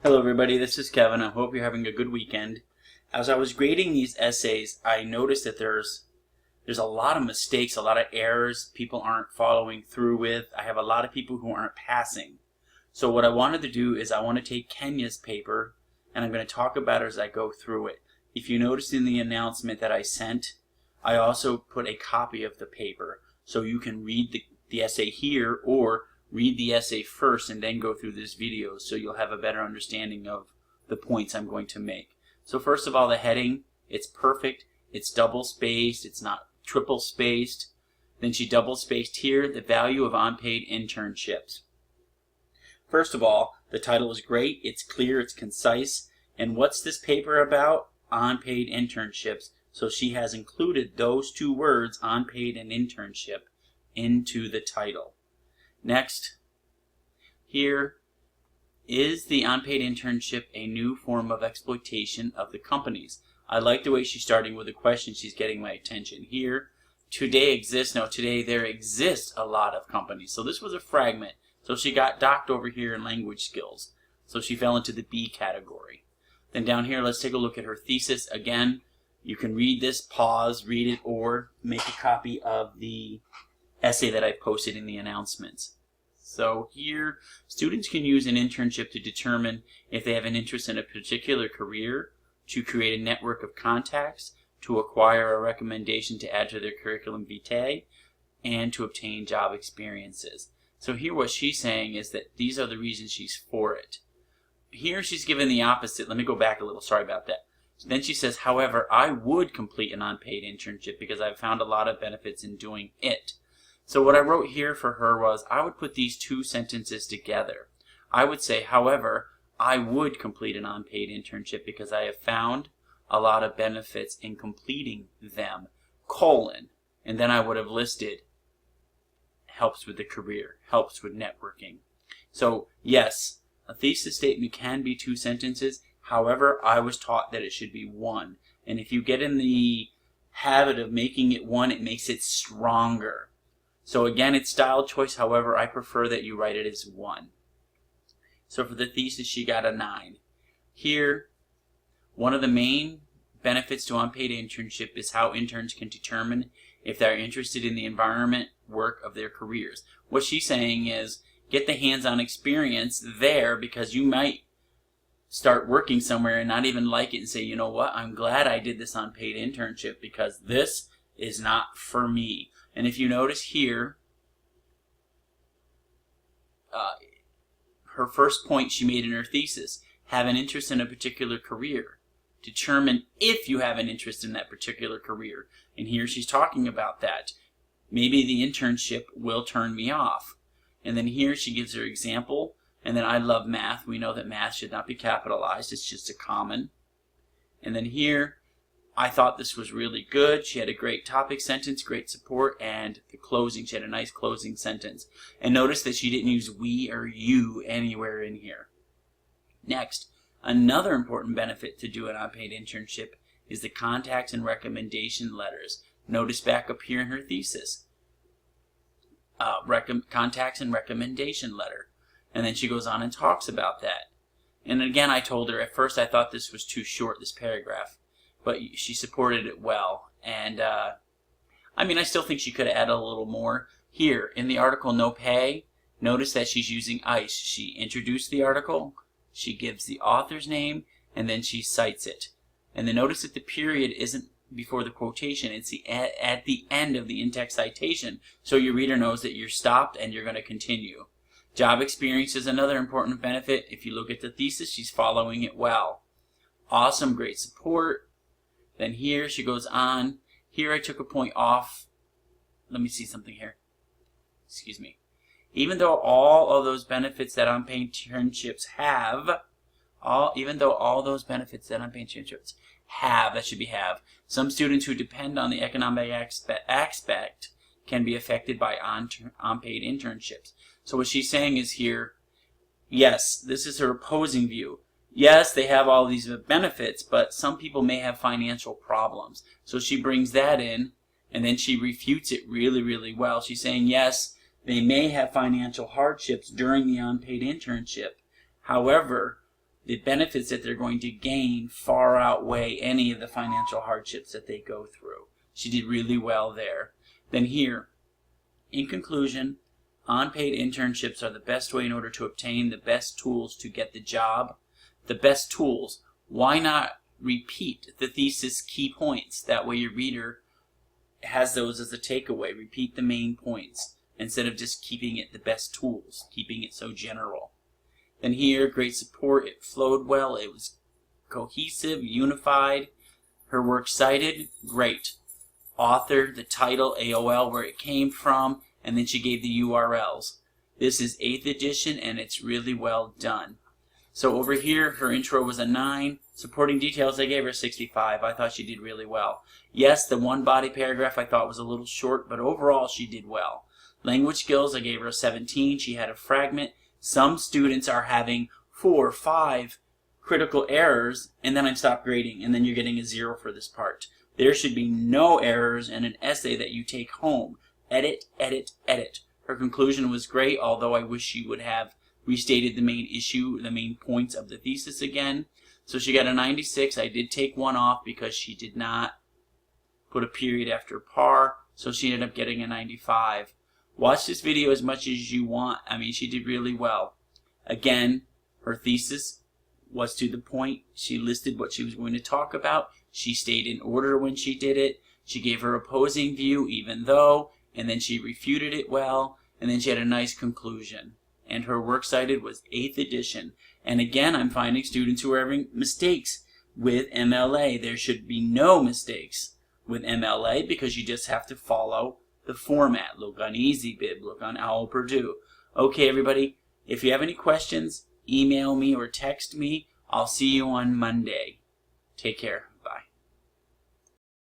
Hello everybody, this is Kevin. I hope you're having a good weekend. As I was grading these essays, I noticed that there's a lot of mistakes, a lot of errors people aren't following through with. I have a lot of people who aren't passing. So what I wanted to do is I want to take Kenya's paper and I'm going to talk about it as I go through it. If you noticed in the announcement that I sent, I also put a copy of the paper so you can read the essay here or read the essay first and then go through this video so you'll have a better understanding of the points I'm going to make. So first of all, the heading, it's perfect, it's double spaced, it's not triple spaced. Then she double spaced here, the value of unpaid internships. First of all, the title is great, it's clear, it's concise, and what's this paper about? Unpaid internships. So she has included those two words, unpaid and internship, into the title. Next, here is the unpaid internship a new form of exploitation of the companies? I like the way she's starting with a question. She's getting my attention here. Today exists. Now today there exist a lot of companies. So this was a fragment. So she got docked over here in language skills. So she fell into the B category. Then down here, let's take a look at her thesis. Again, you can read this, pause, read it, or make a copy of the essay that I posted in the announcements. So here, students can use an internship to determine if they have an interest in a particular career, to create a network of contacts, to acquire a recommendation to add to their curriculum vitae, and to obtain job experiences. So here what she's saying is that these are the reasons she's for it. Here she's given the opposite. Let me go back a little, sorry about that. Then she says, however, I would complete an unpaid internship because I've found a lot of benefits in doing it. So what I wrote here for her was I would put these two sentences together. I would say, however, I would complete an unpaid internship because I have found a lot of benefits in completing them, colon, and then I would have listed helps with the career, helps with networking. So yes, a thesis statement can be two sentences. However, I was taught that it should be one. And if you get in the habit of making it one, it makes it stronger. So again, it's style choice. However, I prefer that you write it as one. So for the thesis, she got a 9. Here, one of the main benefits to unpaid internship is how interns can determine if they're interested in the environment work of their careers. What she's saying is get the hands-on experience there because you might start working somewhere and not even like it and say, you know what, I'm glad I did this unpaid internship because this is not for me. And if you notice here, her first point she made in her thesis, have an interest in a particular career. Determine if you have an interest in that particular career. And here she's talking about that. Maybe the internship will turn me off. And then here she gives her example. And then I love math. We know that math should not be capitalized. It's just a common. And then here, I thought this was really good. She had a great topic sentence, great support, and the closing. She had a nice closing sentence. And notice that she didn't use we or you anywhere in here. Next, another important benefit to do an unpaid internship is the contacts and recommendation letters. Notice back up here in her thesis. Contacts and recommendation letter. And then she goes on and talks about that. And again, I told her at first I thought this was too short, this paragraph. But she supported it well. And I still think she could have added a little more. Here, in the article No Pay, notice that she's using ICE. She introduced the article, she gives the author's name, and then she cites it. And then notice that the period isn't before the quotation. It's at the end of the in-text citation. So your reader knows that you're stopped and you're going to continue. Job experience is another important benefit. If you look at the thesis, she's following it well. Awesome, great support. Then here she goes on. Here I took a point off. Let me see something here. Excuse me. Even though all of those benefits that unpaid internships have, that should be have, some students who depend on the economic aspect can be affected by unpaid internships. So what she's saying is here, yes, this is her opposing view. Yes, they have all these benefits, but some people may have financial problems. So she brings that in, and then she refutes it really, really well. She's saying, yes, they may have financial hardships during the unpaid internship. However, the benefits that they're going to gain far outweigh any of the financial hardships that they go through. She did really well there. Then here, in conclusion, unpaid internships are the best way in order to obtain the best tools to get the job. The best tools. Why not repeat the thesis key points? That way your reader has those as a takeaway. Repeat the main points instead of just keeping it the best tools, keeping it so general. Then here, great support. It flowed well. It was cohesive, unified. Her works cited, great. Author, the title, AOL, where it came from, and then she gave the URLs. This is 8th edition, and it's really well done. So over here, her intro was a 9. Supporting details, I gave her 65. I thought she did really well. Yes, the one body paragraph I thought was a little short, but overall she did well. Language skills, I gave her a 17. She had a fragment. Some students are having 4 or 5 critical errors, and then I stop grading, and then you're getting a 0 for this part. There should be no errors in an essay that you take home. Edit, edit, edit. Her conclusion was great, although I wish she would have restated the main issue, the main points of the thesis again. So she got a 96. I did take one off because she did not put a period after par, so she ended up getting a 95. Watch this video as much as you want. I mean, she did really well. Again, her thesis was to the point. She listed what she was going to talk about. She stayed in order when she did it. She gave her opposing view, even though, and then she refuted it well, and then she had a nice conclusion. And her works cited was 8th edition. And again, I'm finding students who are having mistakes with MLA. There should be no mistakes with MLA because you just have to follow the format. Look on EasyBib, look on OWL Purdue. Okay, everybody, if you have any questions, email me or text me. I'll see you on Monday. Take care.